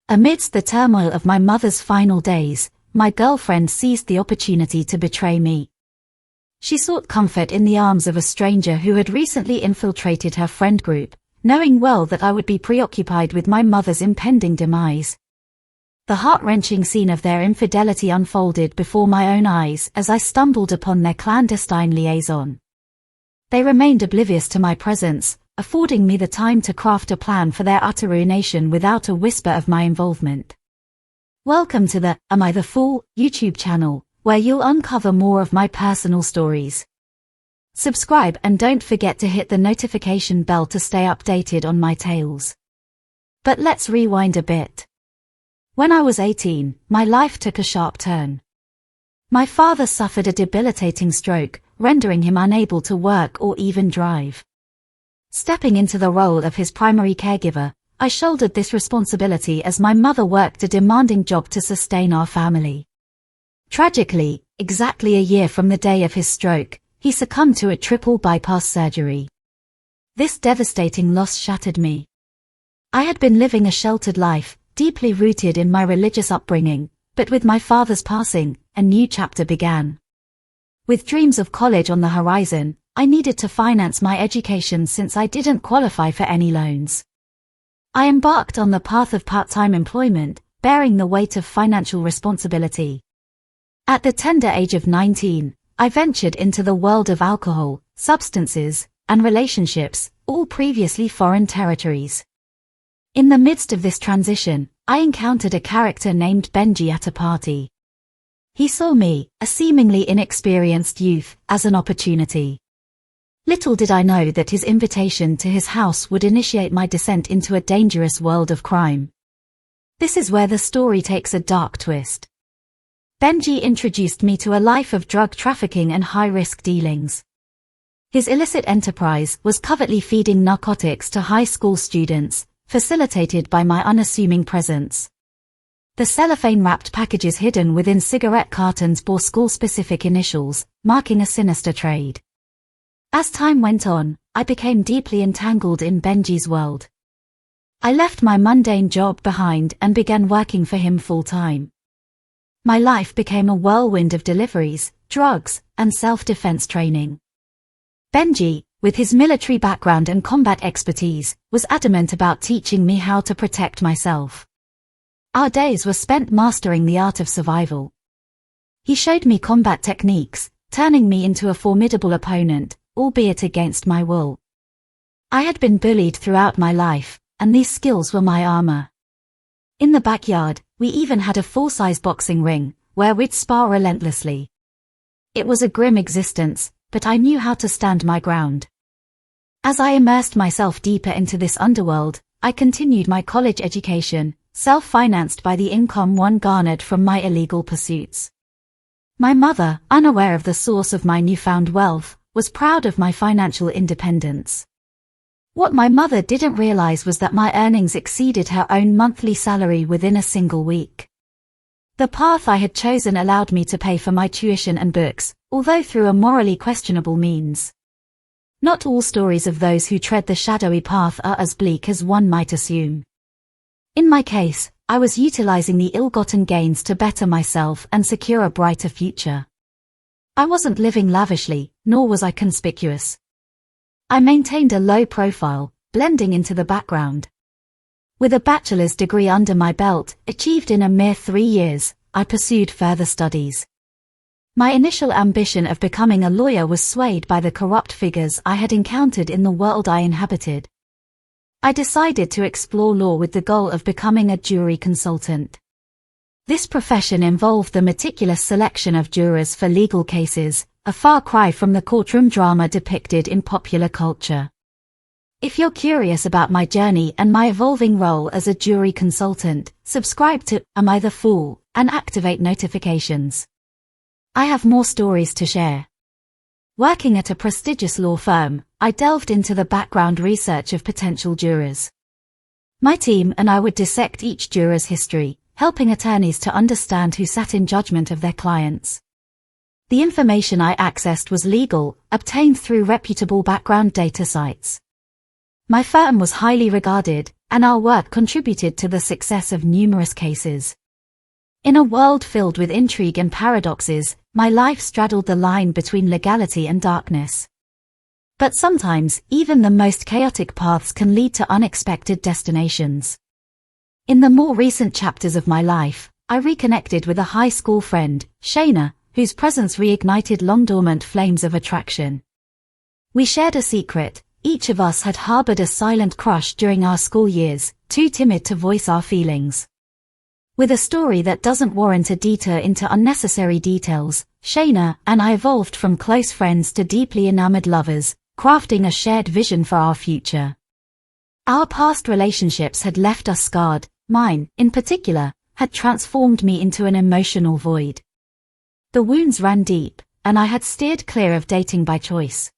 Amidst the turmoil of my mother's final days, my girlfriend seized the opportunity to betray me. She sought comfort in the arms of a stranger who had recently infiltrated her friend group, knowing well that I would be preoccupied with my mother's impending demise. The heart-wrenching scene of their infidelity unfolded before my own eyes as I stumbled upon their clandestine liaison. They remained oblivious to my presence, affording me the time to craft a plan for their utter ruination without a whisper of my involvement. Welcome to the Am I the Fool YouTube channel, where you'll uncover more of my personal stories. Subscribe and don't forget to hit the notification bell to stay updated on my tales. But let's rewind a bit. When I was 18, my life took a sharp turn. My father suffered a debilitating stroke, rendering him unable to work or even drive. Stepping into the role of his primary caregiver, I shouldered this responsibility as my mother worked a demanding job to sustain our family. Tragically, exactly a year from the day of his stroke, he succumbed to a triple bypass surgery. This devastating loss shattered me. I had been living a sheltered life, deeply rooted in my religious upbringing, but with my father's passing, a new chapter began. With dreams of college on the horizon, I needed to finance my education since I didn't qualify for any loans. I embarked on the path of part-time employment, bearing the weight of financial responsibility. At the tender age of 19, I ventured into the world of alcohol, substances, and relationships, all previously foreign territories. In the midst of this transition, I encountered a character named Benji at a party. He saw me, a seemingly inexperienced youth, as an opportunity. Little did I know that his invitation to his house would initiate my descent into a dangerous world of crime. This is where the story takes a dark twist. Benji introduced me to a life of drug trafficking and high-risk dealings. His illicit enterprise was covertly feeding narcotics to high school students, facilitated by my unassuming presence. The cellophane-wrapped packages hidden within cigarette cartons bore school-specific initials, marking a sinister trade. As time went on, I became deeply entangled in Benji's world. I left my mundane job behind and began working for him full-time. My life became a whirlwind of deliveries, drugs, and self-defense training. Benji, with his military background and combat expertise, was adamant about teaching me how to protect myself. Our days were spent mastering the art of survival. He showed me combat techniques, turning me into a formidable opponent, albeit against my will. I had been bullied throughout my life, and these skills were my armor. In the backyard, we even had a full-size boxing ring, where we'd spar relentlessly. It was a grim existence, but I knew how to stand my ground. As I immersed myself deeper into this underworld, I continued my college education, self-financed by the income one garnered from my illegal pursuits. My mother, unaware of the source of my newfound wealth, was proud of my financial independence. What my mother didn't realize was that my earnings exceeded her own monthly salary within a single week. The path I had chosen allowed me to pay for my tuition and books, although through a morally questionable means. Not all stories of those who tread the shadowy path are as bleak as one might assume. In my case, I was utilizing the ill-gotten gains to better myself and secure a brighter future. I wasn't living lavishly, nor was I conspicuous. I maintained a low profile, blending into the background. With a bachelor's degree under my belt, achieved in a mere 3 years, I pursued further studies. My initial ambition of becoming a lawyer was swayed by the corrupt figures I had encountered in the world I inhabited. I decided to explore law with the goal of becoming a jury consultant. This profession involved the meticulous selection of jurors for legal cases, a far cry from the courtroom drama depicted in popular culture. If you're curious about my journey and my evolving role as a jury consultant, subscribe to Am I the Fool and activate notifications. I have more stories to share. Working at a prestigious law firm, I delved into the background research of potential jurors. My team and I would dissect each juror's history, helping attorneys to understand who sat in judgment of their clients. The information I accessed was legal, obtained through reputable background data sites. My firm was highly regarded, and our work contributed to the success of numerous cases. In a world filled with intrigue and paradoxes, my life straddled the line between legality and darkness. But sometimes, even the most chaotic paths can lead to unexpected destinations. In the more recent chapters of my life, I reconnected with a high school friend, Shayna, whose presence reignited long-dormant flames of attraction. We shared a secret. Each of us had harbored a silent crush during our school years, too timid to voice our feelings. With a story that doesn't warrant a detour into unnecessary details, Shayna and I evolved from close friends to deeply enamored lovers, crafting a shared vision for our future. Our past relationships had left us scarred. Mine, in particular, had transformed me into an emotional void. The wounds ran deep, and I had steered clear of dating by choice.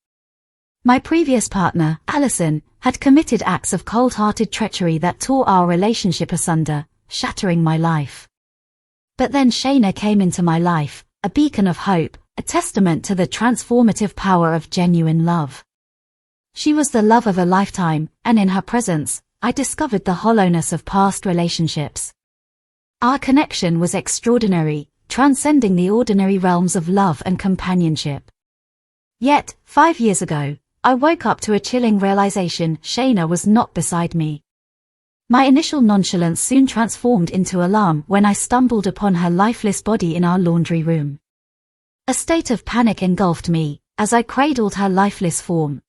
My previous partner, Allison, had committed acts of cold-hearted treachery that tore our relationship asunder, shattering my life. But then Shayna came into my life, a beacon of hope, a testament to the transformative power of genuine love. She was the love of a lifetime, and in her presence, I discovered the hollowness of past relationships. Our connection was extraordinary, transcending the ordinary realms of love and companionship. Yet, 5 years ago, I woke up to a chilling realization: Shayna was not beside me. My initial nonchalance soon transformed into alarm when I stumbled upon her lifeless body in our laundry room. A state of panic engulfed me as I cradled her lifeless form.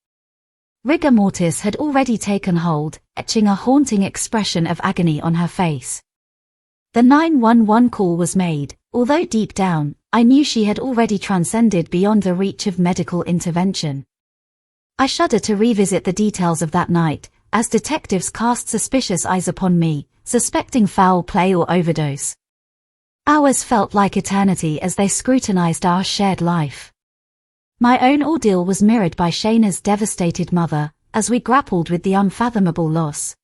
Rigor mortis had already taken hold, etching a haunting expression of agony on her face. The 911 call was made, although deep down, I knew she had already transcended beyond the reach of medical intervention. I shudder to revisit the details of that night, as detectives cast suspicious eyes upon me, suspecting foul play or overdose. Hours felt like eternity as they scrutinized our shared life. My own ordeal was mirrored by Shayna's devastated mother, as we grappled with the unfathomable loss.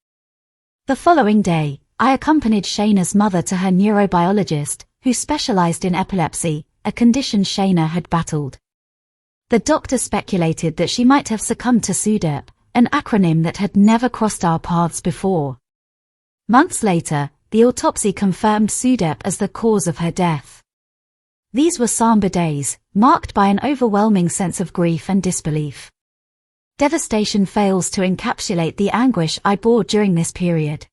The following day, I accompanied Shayna's mother to her neurobiologist, who specialized in epilepsy, a condition Shayna had battled. The doctor speculated that she might have succumbed to SUDEP, an acronym that had never crossed our paths before. Months later, the autopsy confirmed SUDEP as the cause of her death. These were somber days, marked by an overwhelming sense of grief and disbelief. Devastation fails to encapsulate the anguish I bore during this period.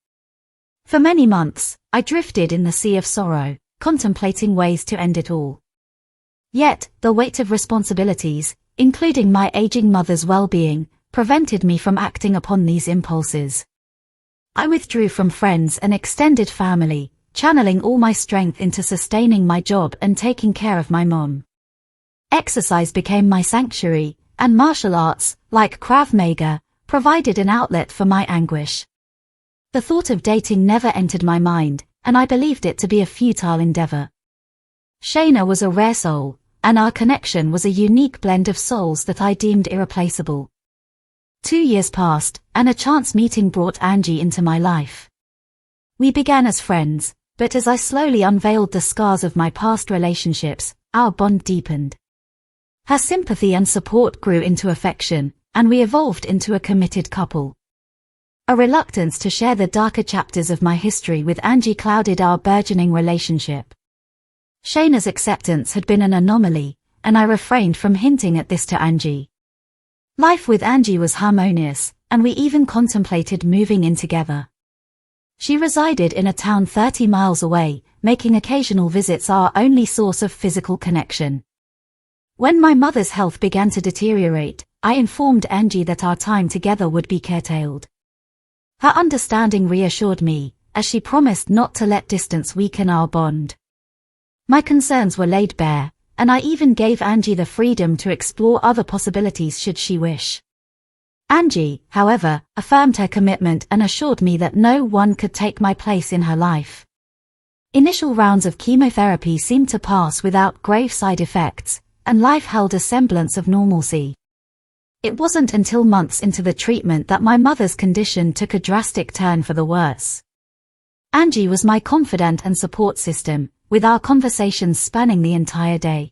For many months, I drifted in the sea of sorrow, contemplating ways to end it all. Yet, the weight of responsibilities, including my aging mother's well-being, prevented me from acting upon these impulses. I withdrew from friends and extended family, channeling all my strength into sustaining my job and taking care of my mom. Exercise became my sanctuary, and martial arts, like Krav Maga, provided an outlet for my anguish. The thought of dating never entered my mind, and I believed it to be a futile endeavor. Shayna was a rare soul, and our connection was a unique blend of souls that I deemed irreplaceable. 2 years passed, and a chance meeting brought Angie into my life. We began as friends, but as I slowly unveiled the scars of my past relationships, our bond deepened. Her sympathy and support grew into affection, and we evolved into a committed couple. A reluctance to share the darker chapters of my history with Angie clouded our burgeoning relationship. Shayna's acceptance had been an anomaly, and I refrained from hinting at this to Angie. Life with Angie was harmonious, and we even contemplated moving in together. She resided in a town 30 miles away, making occasional visits our only source of physical connection. When my mother's health began to deteriorate, I informed Angie that our time together would be curtailed. Her understanding reassured me, as she promised not to let distance weaken our bond. My concerns were laid bare, and I even gave Angie the freedom to explore other possibilities should she wish. Angie, however, affirmed her commitment and assured me that no one could take my place in her life. Initial rounds of chemotherapy seemed to pass without grave side effects, and life held a semblance of normalcy. It wasn't until months into the treatment that my mother's condition took a drastic turn for the worse. Angie was my confidant and support system, with our conversations spanning the entire day.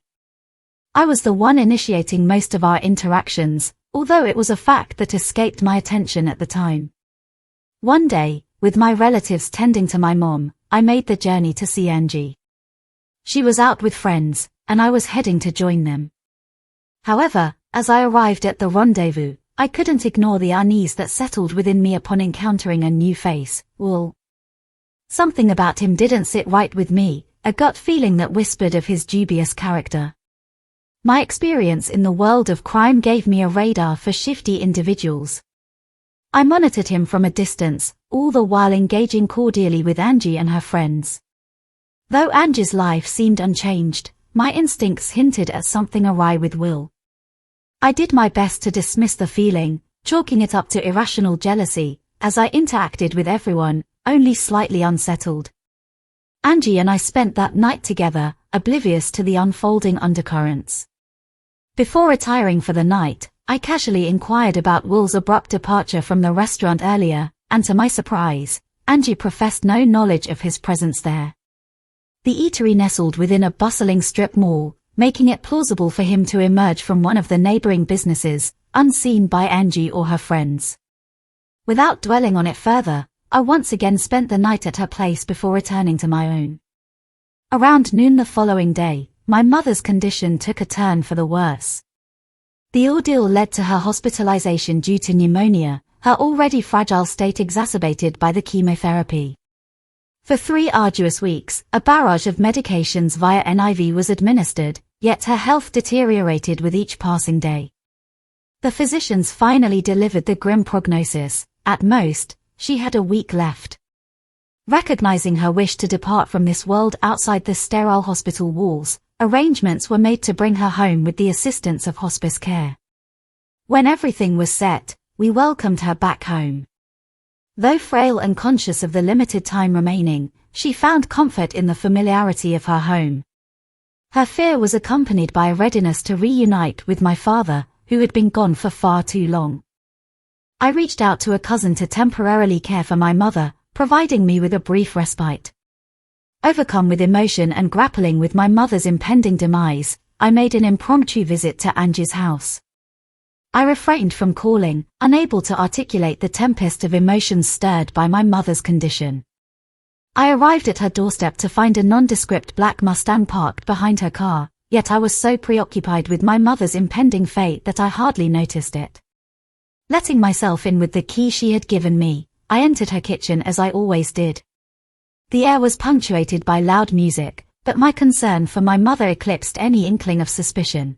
I was the one initiating most of our interactions, although it was a fact that escaped my attention at the time. One day, with my relatives tending to my mom, I made the journey to see Angie. She was out with friends, and I was heading to join them. However, as I arrived at the rendezvous, I couldn't ignore the unease that settled within me upon encountering a new face, Will. Something about him didn't sit right with me, a gut feeling that whispered of his dubious character. My experience in the world of crime gave me a radar for shifty individuals. I monitored him from a distance, all the while engaging cordially with Angie and her friends. Though Angie's life seemed unchanged, my instincts hinted at something awry with Will. I did my best to dismiss the feeling, chalking it up to irrational jealousy, as I interacted with everyone, only slightly unsettled. Angie and I spent that night together, oblivious to the unfolding undercurrents. Before retiring for the night, I casually inquired about Will's abrupt departure from the restaurant earlier, and to my surprise, Angie professed no knowledge of his presence there. The eatery nestled within a bustling strip mall, making it plausible for him to emerge from one of the neighboring businesses, unseen by Angie or her friends. Without dwelling on it further, I once again spent the night at her place before returning to my own. Around noon the following day, my mother's condition took a turn for the worse. The ordeal led to her hospitalization due to pneumonia, her already fragile state exacerbated by the chemotherapy. For 3 arduous weeks, a barrage of medications via NIV was administered, yet her health deteriorated with each passing day. The physicians finally delivered the grim prognosis: at most, she had a week left. Recognizing her wish to depart from this world outside the sterile hospital walls, arrangements were made to bring her home with the assistance of hospice care. When everything was set, we welcomed her back home. Though frail and conscious of the limited time remaining, she found comfort in the familiarity of her home. Her fear was accompanied by a readiness to reunite with my father, who had been gone for far too long. I reached out to a cousin to temporarily care for my mother, providing me with a brief respite. Overcome with emotion and grappling with my mother's impending demise, I made an impromptu visit to Angie's house. I refrained from calling, unable to articulate the tempest of emotions stirred by my mother's condition. I arrived at her doorstep to find a nondescript black Mustang parked behind her car, yet I was so preoccupied with my mother's impending fate that I hardly noticed it. Letting myself in with the key she had given me, I entered her kitchen as I always did. The air was punctuated by loud music, but my concern for my mother eclipsed any inkling of suspicion.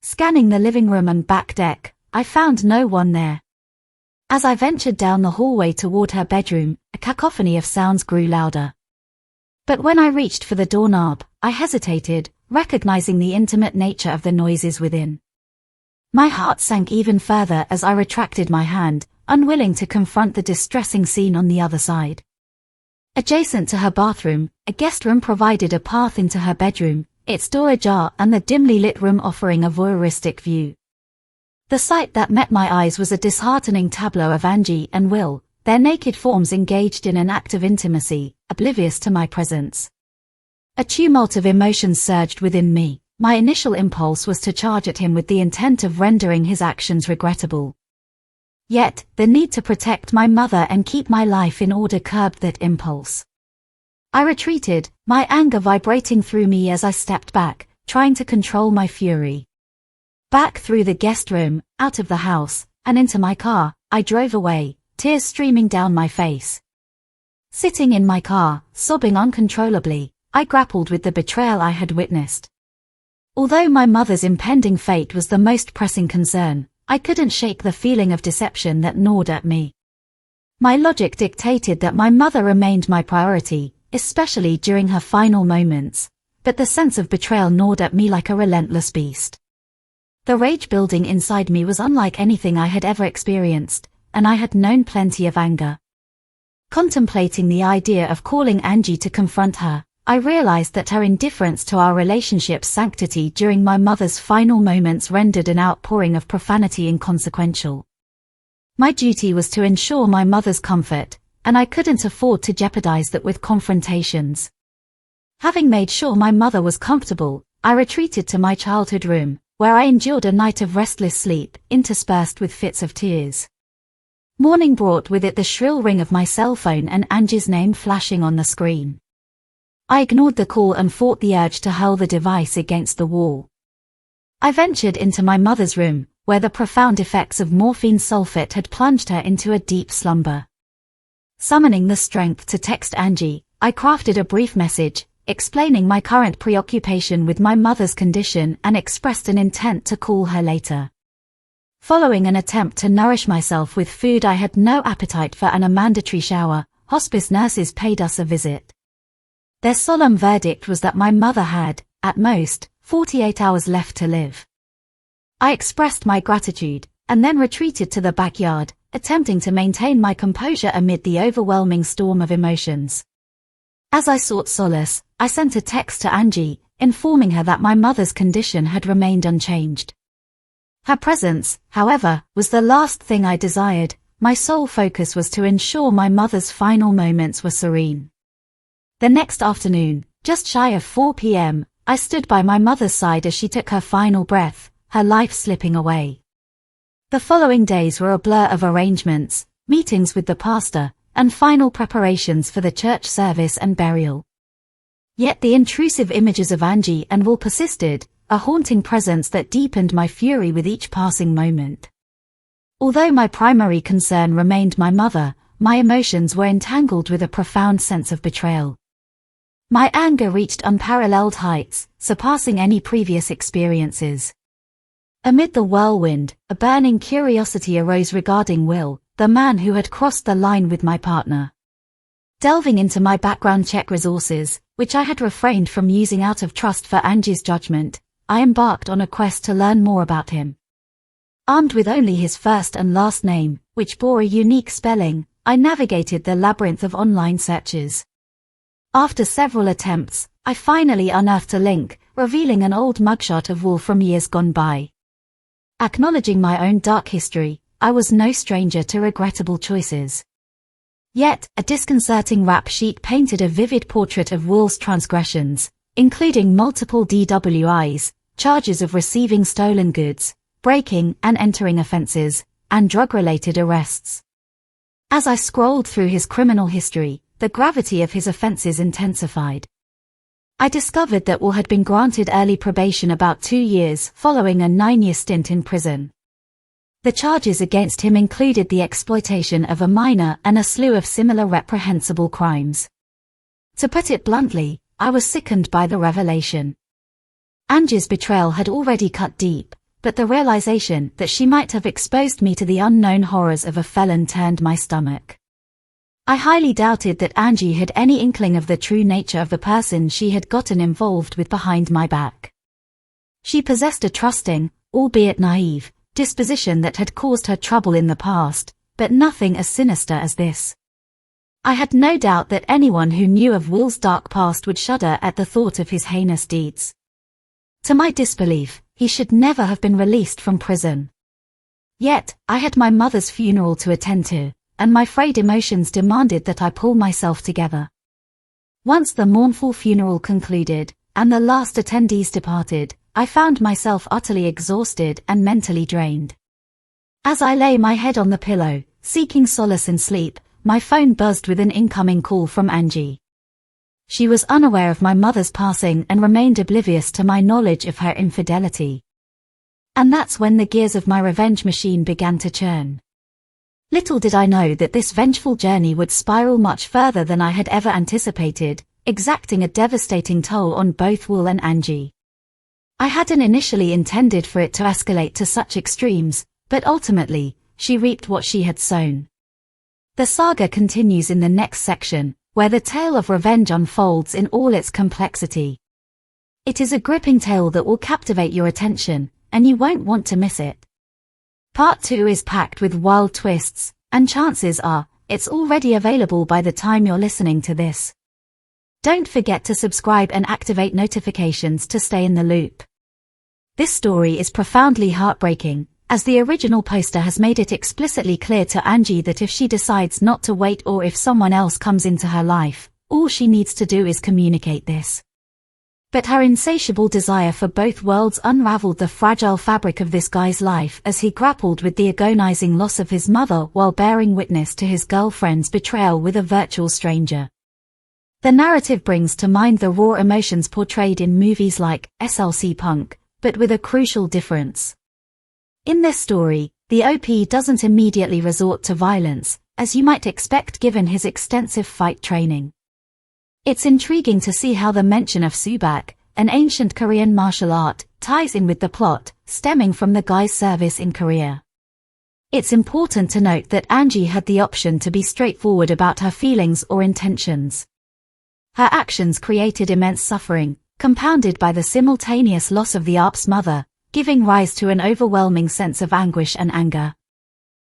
Scanning the living room and back deck, I found no one there. As I ventured down the hallway toward her bedroom, a cacophony of sounds grew louder. But when I reached for the doorknob, I hesitated, recognizing the intimate nature of the noises within. My heart sank even further as I retracted my hand, unwilling to confront the distressing scene on the other side. Adjacent to her bathroom, a guest room provided a path into her bedroom, its door ajar and the dimly lit room offering a voyeuristic view. The sight that met my eyes was a disheartening tableau of Angie and Will, their naked forms engaged in an act of intimacy, oblivious to my presence. A tumult of emotions surged within me. My initial impulse was to charge at him with the intent of rendering his actions regrettable. Yet, the need to protect my mother and keep my life in order curbed that impulse. I retreated, my anger vibrating through me as I stepped back, trying to control my fury. Back through the guest room, out of the house, and into my car, I drove away, tears streaming down my face. Sitting in my car, sobbing uncontrollably, I grappled with the betrayal I had witnessed. Although my mother's impending fate was the most pressing concern, I couldn't shake the feeling of deception that gnawed at me. My logic dictated that my mother remained my priority, especially during her final moments, but the sense of betrayal gnawed at me like a relentless beast. The rage building inside me was unlike anything I had ever experienced, and I had known plenty of anger. Contemplating the idea of calling Angie to confront her, I realized that her indifference to our relationship's sanctity during my mother's final moments rendered an outpouring of profanity inconsequential. My duty was to ensure my mother's comfort, and I couldn't afford to jeopardize that with confrontations. Having made sure my mother was comfortable, I retreated to my childhood room, where I endured a night of restless sleep, interspersed with fits of tears. Morning brought with it the shrill ring of my cell phone and Angie's name flashing on the screen. I ignored the call and fought the urge to hurl the device against the wall. I ventured into my mother's room, where the profound effects of morphine sulfate had plunged her into a deep slumber. Summoning the strength to text Angie, I crafted a brief message, explaining my current preoccupation with my mother's condition and expressed an intent to call her later. Following an attempt to nourish myself with food I had no appetite for and a mandatory shower, hospice nurses paid us a visit. Their solemn verdict was that my mother had, at most, 48 hours left to live. I expressed my gratitude, and then retreated to the backyard, attempting to maintain my composure amid the overwhelming storm of emotions. As I sought solace, I sent a text to Angie, informing her that my mother's condition had remained unchanged. Her presence, however, was the last thing I desired. My sole focus was to ensure my mother's final moments were serene. The next afternoon, just shy of 4 p.m., I stood by my mother's side as she took her final breath, her life slipping away. The following days were a blur of arrangements, meetings with the pastor, and final preparations for the church service and burial. Yet the intrusive images of Angie and Will persisted, a haunting presence that deepened my fury with each passing moment. Although my primary concern remained my mother, my emotions were entangled with a profound sense of betrayal. My anger reached unparalleled heights, surpassing any previous experiences. Amid the whirlwind, a burning curiosity arose regarding Will, the man who had crossed the line with my partner. Delving into my background check resources, which I had refrained from using out of trust for Angie's judgment, I embarked on a quest to learn more about him. Armed with only his first and last name, which bore a unique spelling, I navigated the labyrinth of online searches. After several attempts, I finally unearthed a link, revealing an old mugshot of Will from years gone by. Acknowledging my own dark history, I was no stranger to regrettable choices. Yet, a disconcerting rap sheet painted a vivid portrait of Will's transgressions, including multiple DWIs, charges of receiving stolen goods, breaking and entering offenses, and drug-related arrests. As I scrolled through his criminal history, the gravity of his offenses intensified. I discovered that Will had been granted early probation about 2 years following a 9-year stint in prison. The charges against him included the exploitation of a minor and a slew of similar reprehensible crimes. To put it bluntly, I was sickened by the revelation. Angie's betrayal had already cut deep, but the realization that she might have exposed me to the unknown horrors of a felon turned my stomach. I highly doubted that Angie had any inkling of the true nature of the person she had gotten involved with behind my back. She possessed a trusting, albeit naive, disposition that had caused her trouble in the past, but nothing as sinister as this. I had no doubt that anyone who knew of Will's dark past would shudder at the thought of his heinous deeds. To my disbelief, he should never have been released from prison. Yet, I had my mother's funeral to attend to, and my frayed emotions demanded that I pull myself together. Once the mournful funeral concluded, and the last attendees departed, I found myself utterly exhausted and mentally drained. As I lay my head on the pillow, seeking solace in sleep, my phone buzzed with an incoming call from Angie. She was unaware of my mother's passing and remained oblivious to my knowledge of her infidelity. And that's when the gears of my revenge machine began to churn. Little did I know that this vengeful journey would spiral much further than I had ever anticipated, exacting a devastating toll on both Will and Angie. I hadn't initially intended for it to escalate to such extremes, but ultimately, she reaped what she had sown. The saga continues in the next section, where the tale of revenge unfolds in all its complexity. It is a gripping tale that will captivate your attention, and you won't want to miss it. Part 2 is packed with wild twists, and chances are, it's already available by the time you're listening to this. Don't forget to subscribe and activate notifications to stay in the loop. This story is profoundly heartbreaking, as the original poster has made it explicitly clear to Angie that if she decides not to wait or if someone else comes into her life, all she needs to do is communicate this. But her insatiable desire for both worlds unraveled the fragile fabric of this guy's life as he grappled with the agonizing loss of his mother while bearing witness to his girlfriend's betrayal with a virtual stranger. The narrative brings to mind the raw emotions portrayed in movies like SLC Punk, but with a crucial difference. In this story, the OP doesn't immediately resort to violence, as you might expect given his extensive fight training. It's intriguing to see how the mention of subak, an ancient Korean martial art, ties in with the plot, stemming from the guy's service in Korea. It's important to note that Angie had the option to be straightforward about her feelings or intentions. Her actions created immense suffering, compounded by the simultaneous loss of the ARP's mother, giving rise to an overwhelming sense of anguish and anger.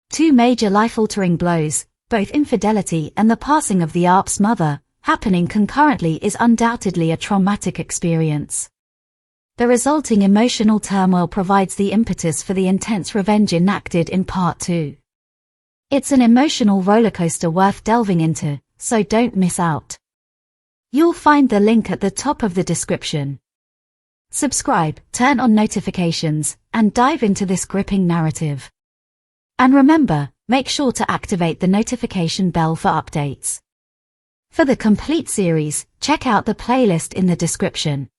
Two major life-altering blows, both infidelity and the passing of the ARP's mother, happening concurrently is undoubtedly a traumatic experience. The resulting emotional turmoil provides the impetus for the intense revenge enacted in Part 2. It's an emotional rollercoaster worth delving into, so don't miss out. You'll find the link at the top of the description. Subscribe, turn on notifications, and dive into this gripping narrative. And remember, make sure to activate the notification bell for updates. For the complete series, check out the playlist in the description.